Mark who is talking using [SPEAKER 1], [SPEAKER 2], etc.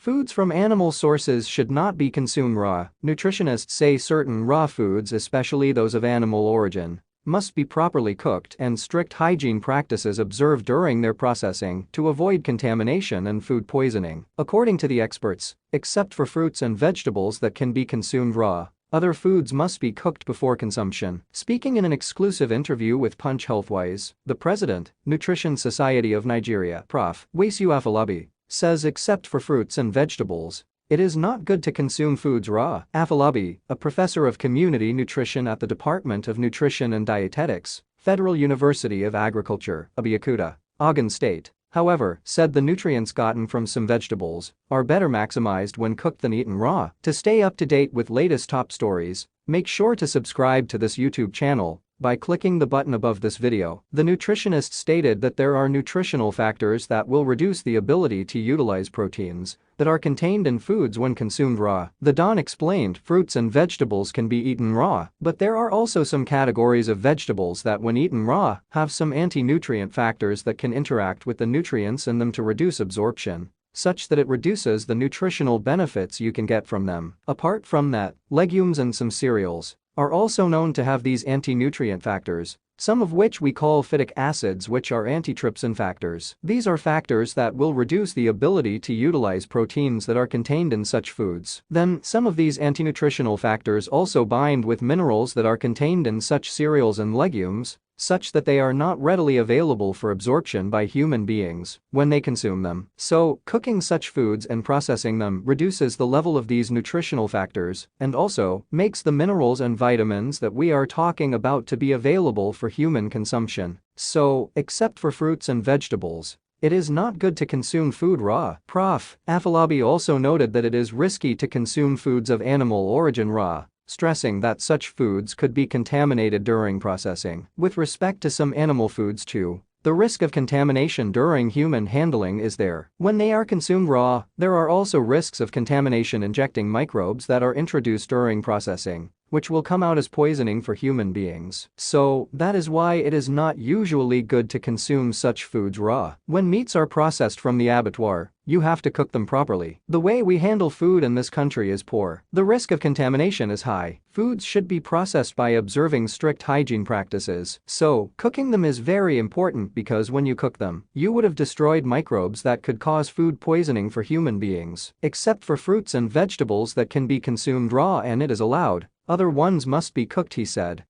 [SPEAKER 1] Foods from animal sources should not be consumed raw. Nutritionists say certain raw foods, especially those of animal origin, must be properly cooked and strict hygiene practices observed during their processing to avoid contamination and food poisoning. According to the experts, except for fruits and vegetables that can be consumed raw, other foods must be cooked before consumption. Speaking in an exclusive interview with PUNCH HealthWise, the president, Nutrition Society of Nigeria, Prof. Wasiu Afolabi, says except for fruits and vegetables, it is not good to consume foods raw. Afolabi, a professor of community nutrition at the Department of Nutrition and Dietetics, Federal University of Agriculture, Abeokuta, Ogun State, however, said the nutrients gotten from some vegetables are better maximized when cooked than eaten raw. To stay up to date with latest top stories, make sure to subscribe to this YouTube channel by clicking the button above this video. The nutritionist stated that there are nutritional factors that will reduce the ability to utilize proteins that are contained in foods when consumed raw. The Don explained fruits and vegetables can be eaten raw, but there are also some categories of vegetables that when eaten raw have some anti-nutrient factors that can interact with the nutrients in them to reduce absorption, such that it reduces the nutritional benefits you can get from them. Apart from that, legumes and some cereals are also known to have these anti-nutrient factors, some of which we call phytic acids, which are antitrypsin factors. These are factors that will reduce the ability to utilize proteins that are contained in such foods. Then, some of these anti-nutritional factors also bind with minerals that are contained in such cereals and legumes, such that they are not readily available for absorption by human beings when they consume them. So, cooking such foods and processing them reduces the level of these nutritional factors and also makes the minerals and vitamins that we are talking about to be available for human consumption. So, except for fruits and vegetables, it is not good to consume food raw. Prof. Afolabi also noted that it is risky to consume foods of animal origin raw, stressing that such foods could be contaminated during processing. With respect to some animal foods too, the risk of contamination during human handling is there. When they are consumed raw, there are also risks of contamination injecting microbes that are introduced during processing, which will come out as poisoning for human beings. So, that is why it is not usually good to consume such foods raw. When meats are processed from the abattoir, you have to cook them properly. The way we handle food in this country is poor. The risk of contamination is high. Foods should be processed by observing strict hygiene practices. So, cooking them is very important because when you cook them, you would have destroyed microbes that could cause food poisoning for human beings. Except for fruits and vegetables that can be consumed raw and it is allowed, other ones must be cooked, he said.